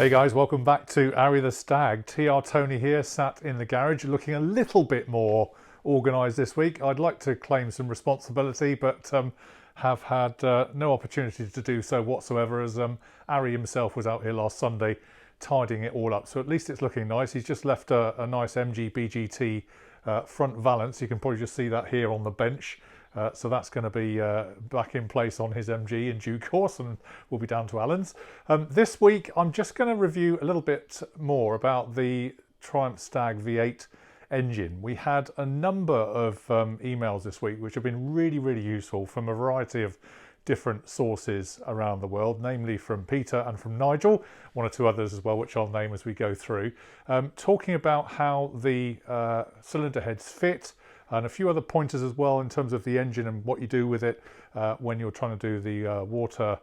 Hey guys, welcome back to Arry the Stag. TR Tony here, sat in the garage, looking a little bit more organised this week. I'd like to claim some responsibility, but have had no opportunity to do so whatsoever, as Arry himself was out here last Sunday tidying it all up. So at least it's looking nice. He's just left a nice MG BGT front valance. You can probably just see that here on the bench. So that's going to be back in place on his MG in due course, and we'll be down to Alan's. This week I'm just going to review a little bit more about the Triumph Stag V8 engine. We had a number of emails this week which have been really useful from a variety of different sources around the world, namely from Peter and from Nigel, one or two others as well, which I'll name as we go through, talking about how the cylinder heads fit, and a few other pointers as well in terms of the engine and what you do with it when you're trying to do the water,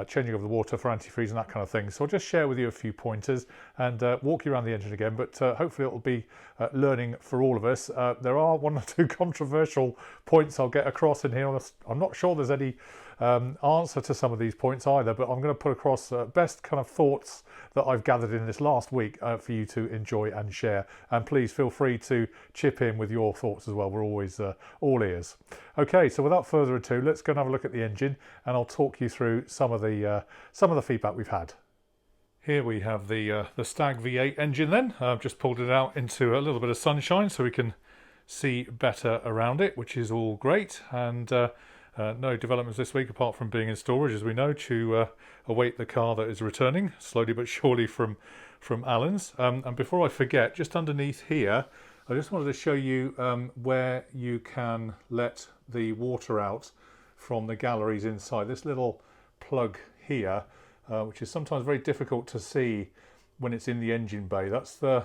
changing of the water for antifreeze and that kind of thing. So I'll just share with you a few pointers and walk you around the engine again, but hopefully it will be learning for all of us. There are one or two controversial points I'll get across in here. I'm not sure there's any answer to some of these points either, but I'm going to put across best kind of thoughts that I've gathered in this last week for you to enjoy and share. And please feel free to chip in with your thoughts as well. We're always all ears. Okay, so without further ado, let's go and have a look at the engine, and I'll talk you through some of the feedback we've had. Here we have the Stag V8 engine then. I've just pulled it out into a little bit of sunshine so we can see better around it, which is all great. And no developments this week apart from being in storage, as we know, to await the car that is returning slowly but surely from Alan's. And before I forget, just underneath here, I just wanted to show you where you can let the water out from the galleries inside. This little plug here, which is sometimes very difficult to see when it's in the engine bay. That's the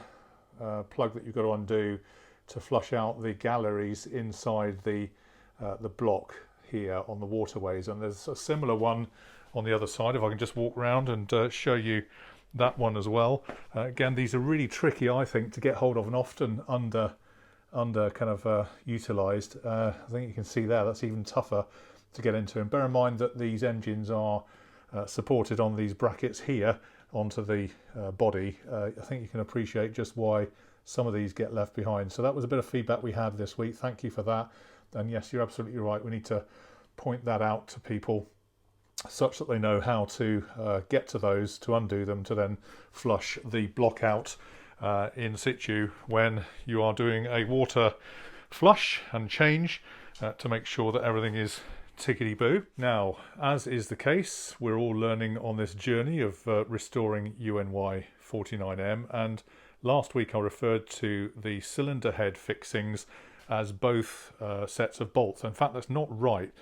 plug that you've got to undo to flush out the galleries inside the block here on the waterways, and there's a similar one on the other side. If I can just walk around and show you that one as well. Again, these are really tricky, I think, to get hold of and often under kind of utilised. I think you can see there that's even tougher to get into, and bear in mind that these engines are supported on these brackets here onto the body. I think you can appreciate just why some of these get left behind. So that was a bit of feedback we had this week. Thank you for that. And yes, you're absolutely right. We need to point that out to people such that they know how to get to those, to undo them, to then flush the block out in situ when you are doing a water flush and change to make sure that everything is tickety-boo. Now, as is the case, we're all learning on this journey of restoring UNY 49M, and last week I referred to the cylinder head fixings as both sets of bolts. In fact, that's not right.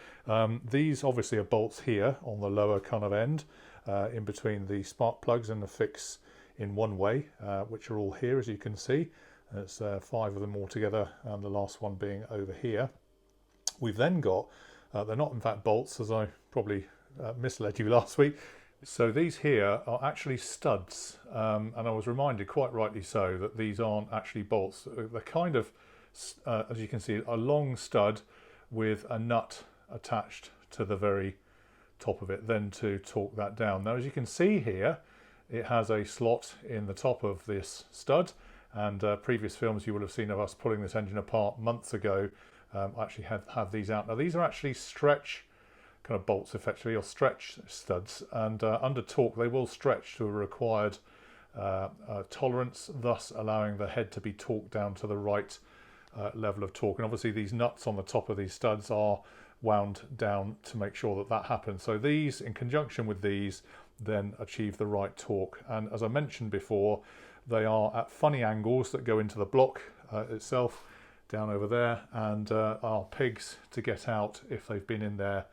These obviously are bolts here on the lower kind of end, in between the spark plugs and the fix in one way, which are all here, as you can see. There's 5 of them all together, and the last one being over here. We've then got, they're not in fact bolts, as I probably misled you last week. So these here are actually studs, and I was reminded, quite rightly so, that these aren't actually bolts. They're kind of, as you can see, a long stud with a nut attached to the very top of it, then to torque that down. Now, as you can see here, it has a slot in the top of this stud, and previous films you will have seen of us pulling this engine apart months ago. I actually have these out. Now, these are actually stretch kind of bolts, effectively, or stretch studs, and under torque they will stretch to a required tolerance, thus allowing the head to be torqued down to the right level of torque. And obviously these nuts on the top of these studs are wound down to make sure that that happens. So these, in conjunction with these, then achieve the right torque. And as I mentioned before, they are at funny angles that go into the block itself down over there, and are pigs to get out if they've been in there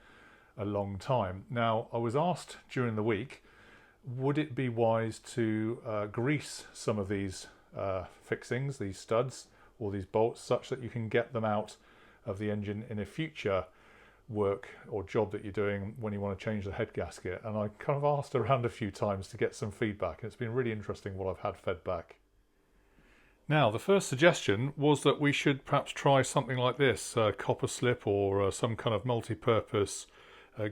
a long time. Now, I was asked during the week, would it be wise to grease some of these fixings, these studs, or these bolts, such that you can get them out of the engine in a future work or job that you're doing when you want to change the head gasket? And I kind of asked around a few times to get some feedback, and it's been really interesting what I've had fed back. Now, the first suggestion was that we should perhaps try something like this, copper slip or some kind of multi-purpose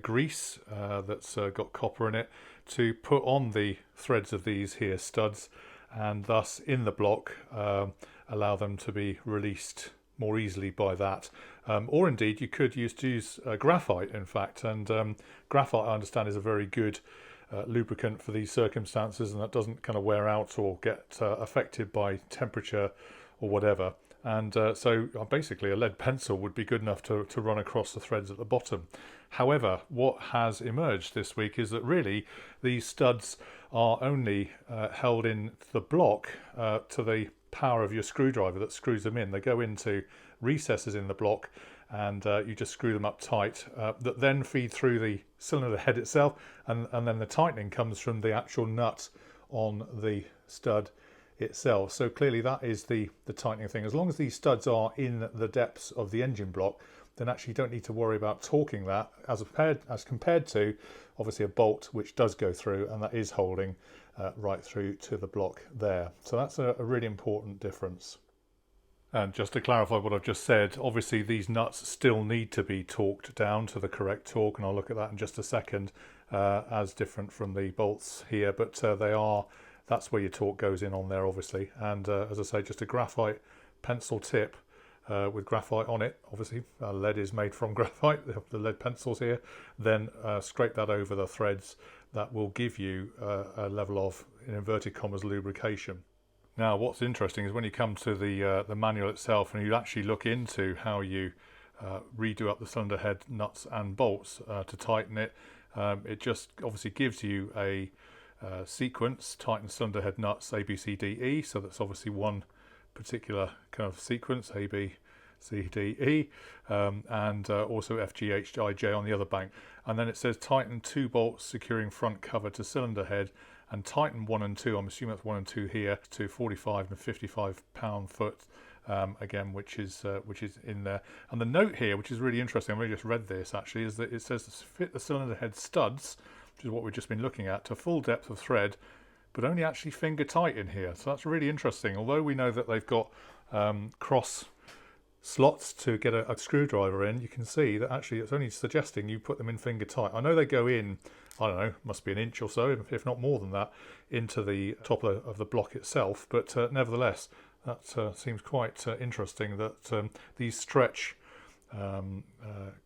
grease that's got copper in it, to put on the threads of these here studs, and thus in the block allow them to be released more easily by that. Or indeed you could use graphite, in fact, and graphite, I understand, is a very good lubricant for these circumstances, and that doesn't kind of wear out or get affected by temperature or whatever. And so basically a lead pencil would be good enough to run across the threads at the bottom. However, what has emerged this week is that really these studs are only held in the block to the power of your screwdriver that screws them in. They go into recesses in the block, and you just screw them up tight, that then feed through the cylinder head itself, and then the tightening comes from the actual nut on the stud itself. So clearly that is the tightening thing. As long as these studs are in the depths of the engine block, then actually you don't need to worry about torquing that as compared to obviously a bolt which does go through, and that is holding right through to the block there. So that's a really important difference. And just to clarify what I've just said, obviously these nuts still need to be torqued down to the correct torque, and I'll look at that in just a second, as different from the bolts here, but that's where your torque goes in on there, obviously. And as I say, just a graphite pencil tip with graphite on it. Obviously lead is made from graphite, the lead pencils here. Then scrape that over the threads. That will give you a level of, in inverted commas, lubrication. Now what's interesting is when you come to the manual itself and you actually look into how you redo up the cylinder head nuts and bolts to tighten it, it just obviously gives you a sequence: tighten cylinder head nuts A, B, C, D, E. So that's obviously one particular kind of sequence, A, B, C, D, E, and also F, G, H, I, J on the other bank. And then it says tighten 2 bolts securing front cover to cylinder head, and tighten 1 and 2, I'm assuming that's 1 and 2 here, to 45 and 55 pound-foot, again, which is in there. And the note here, which is really interesting, I've really just read this actually, is that it says to fit the cylinder head studs, which is what we've just been looking at, to full depth of thread, but only actually finger tight in here. So that's really interesting. Although we know that they've got cross slots to get a screwdriver in, you can see that actually it's only suggesting you put them in finger tight. I know they go in, I don't know, must be an inch or so, if not more than that, into the top of the block itself, but nevertheless that seems quite interesting that these stretch kind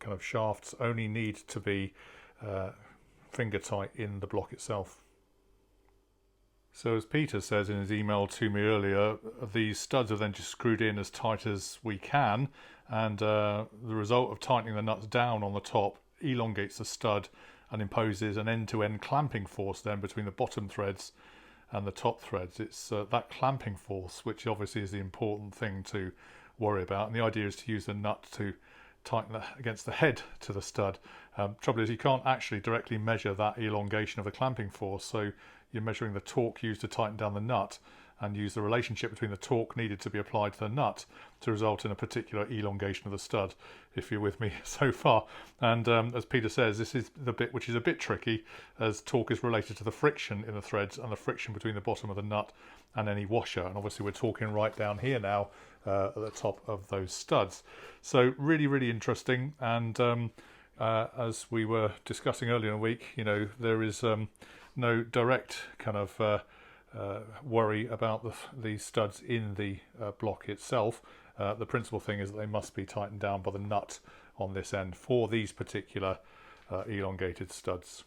of shafts only need to be finger tight in the block itself. So as Peter says in his email to me earlier, these studs are then just screwed in as tight as we can, and the result of tightening the nuts down on the top elongates the stud and imposes an end-to-end clamping force then between the bottom threads and the top threads. It's that clamping force which obviously is the important thing to worry about, and the idea is to use the nut to tighten against the head to the stud. Trouble is you can't actually directly measure that elongation of the clamping force, so you're measuring the torque used to tighten down the nut and use the relationship between the torque needed to be applied to the nut to result in a particular elongation of the stud, if you're with me so far. And as Peter says, this is the bit which is a bit tricky, as torque is related to the friction in the threads and the friction between the bottom of the nut and any washer. And obviously we're talking right down here now at the top of those studs. So really, really interesting. And as we were discussing earlier in the week, you know, there is no direct kind of worry about the studs in the block itself. The principal thing is that they must be tightened down by the nut on this end for these particular elongated studs.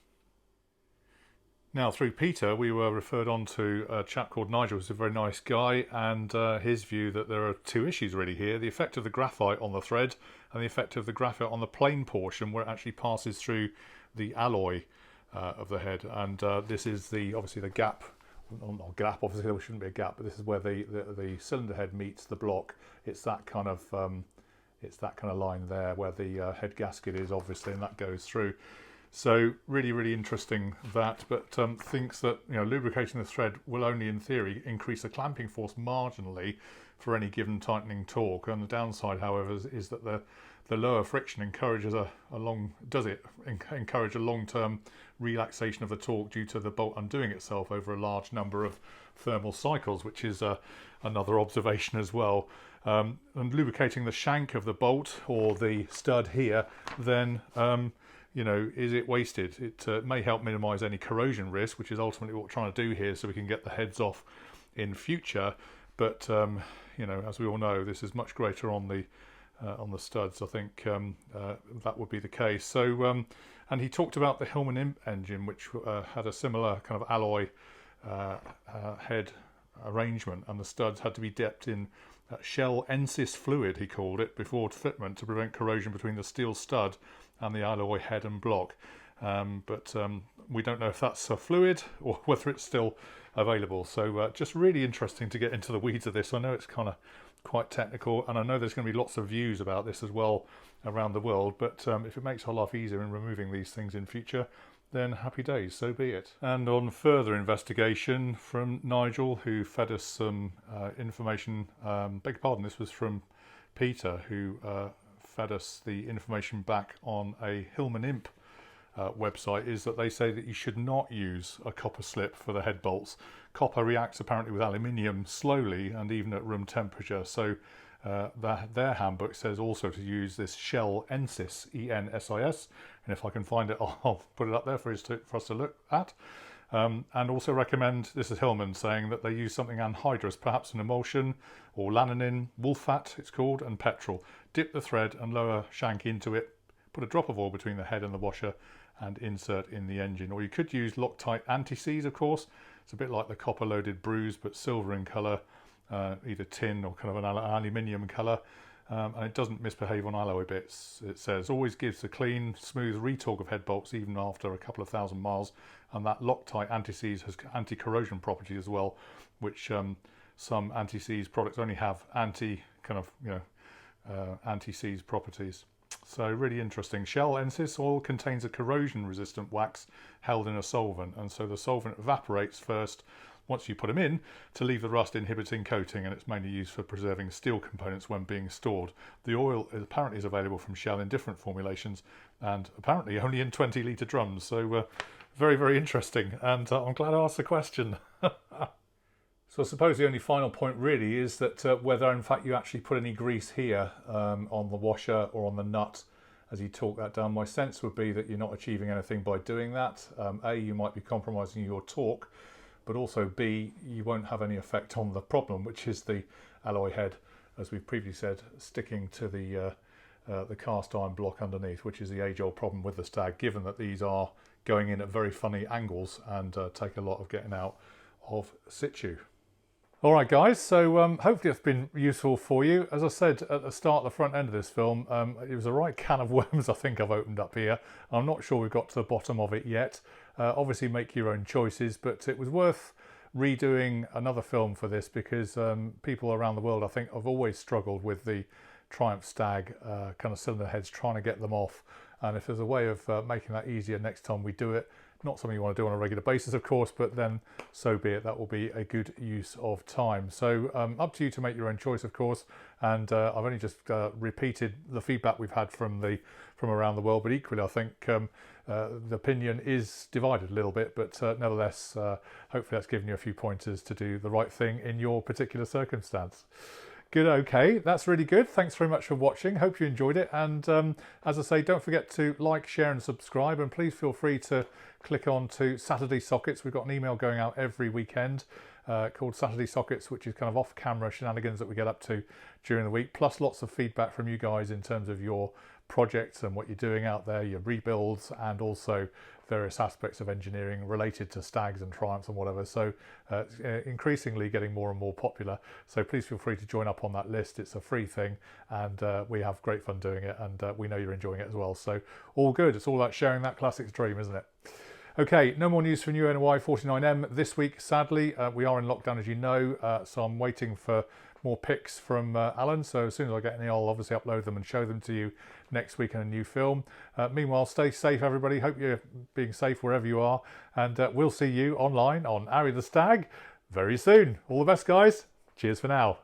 Now through Peter we were referred on to a chap called Nigel, who's a very nice guy, and his view that there are 2 issues really here: the effect of the graphite on the thread and the effect of the graphite on the plane portion where it actually passes through the alloy of the head. And this is obviously the gap, not gap, obviously there shouldn't be a gap, but this is where the cylinder head meets the block. It's that kind of line there where the head gasket is, obviously, and that goes through. So really, really interesting that, but thinks that, you know, lubricating the thread will only in theory increase the clamping force marginally for any given tightening torque. And the downside, however, is that the lower friction encourages encourage a long-term relaxation of the torque due to the bolt undoing itself over a large number of thermal cycles, which is another observation as well. And lubricating the shank of the bolt or the stud here then you know, is it wasted? It may help minimise any corrosion risk, which is ultimately what we're trying to do here, so we can get the heads off in future. But you know, as we all know, this is much greater on the studs. I think that would be the case. So, and he talked about the Hillman Imp engine, which had a similar kind of alloy head arrangement, and the studs had to be dipped in Shell NSYS fluid, he called it, before fitment to prevent corrosion between the steel stud and the alloy head and block. But we don't know if that's a fluid or whether it's still available. So just really interesting to get into the weeds of this. I know it's kind of quite technical, and I know there's going to be lots of views about this as well around the world, but if it makes our life easier in removing these things in future, then happy days, so be it. And on further investigation from Nigel, who fed us some information, beg your pardon, this was from Peter, who fed us the information back on a Hillman Imp website, is that they say that you should not use a copper slip for the head bolts. Copper reacts apparently with aluminium slowly and even at room temperature, so their handbook says also to use this Shell NSYS, E-N-S-I-S, and if I can find it, I'll put it up there for us to look at. And also recommend, this is Hillman saying, that they use something anhydrous, perhaps an emulsion or lanolin, wolfat it's called, and petrol. Dip the thread and lower shank into it, put a drop of oil between the head and the washer, and insert in the engine. Or you could use Loctite anti-seize, of course. It's a bit like the copper loaded bruise, but silver in colour, either tin or kind of an aluminium colour, and it doesn't misbehave on alloy bits. It says always gives a clean, smooth retorque of head bolts even after a couple of thousand miles, and that Loctite anti-seize has anti-corrosion properties as well, which some anti-seize products only have anti-seize properties. So really interesting. Shell NSYS oil contains a corrosion resistant wax held in a solvent, and so the solvent evaporates first once you put them in to leave the rust inhibiting coating, and it's mainly used for preserving steel components when being stored. The oil apparently is available from Shell in different formulations, and apparently only in 20-litre drums, so very, very interesting, and I'm glad I asked the question. So I suppose the only final point really is that whether in fact you actually put any grease here on the washer or on the nut as you torque that down. My sense would be that you're not achieving anything by doing that. A, you might be compromising your torque, but also B, you won't have any effect on the problem, which is the alloy head, as we've previously said, sticking to the cast iron block underneath, which is the age-old problem with the Stag, given that these are going in at very funny angles and take a lot of getting out of situ. All right, guys, so hopefully it's been useful for you. As I said at the start, the front end of this film, it was a right can of worms I think I've opened up here. I'm not sure we've got to the bottom of it yet. Obviously make your own choices, but it was worth redoing another film for this because people around the world, I think, have always struggled with the Triumph Stag kind of cylinder heads, trying to get them off. And if there's a way of making that easier next time we do it, not something you want to do on a regular basis, of course, but then so be it. That will be a good use of time. So up to you to make your own choice, of course. And I've only just repeated the feedback we've had from around the world, but equally I think the opinion is divided a little bit, but nevertheless, hopefully that's given you a few pointers to do the right thing in your particular circumstance. Good, okay, that's really good. Thanks very much for watching. Hope you enjoyed it. And as I say, don't forget to like, share and subscribe. And please feel free to click on to Saturday Sockets. We've got an email going out every weekend called Saturday Sockets, which is kind of off-camera shenanigans that we get up to during the week, plus lots of feedback from you guys in terms of your projects and what you're doing out there, your rebuilds, and also various aspects of engineering related to Stags and Triumphs and whatever. So increasingly getting more and more popular. So please feel free to join up on that list. It's a free thing, and we have great fun doing it, and we know you're enjoying it as well. So all good. It's all about sharing that classics dream, isn't it? Okay, no more news from UNY 49M this week, sadly. We are in lockdown, as you know, so I'm waiting for more pics from Alan. So as soon as I get any, I'll obviously upload them and show them to you next week in a new film. Meanwhile, stay safe, everybody. Hope you're being safe wherever you are. And we'll see you online on Arry the Stag very soon. All the best, guys. Cheers for now.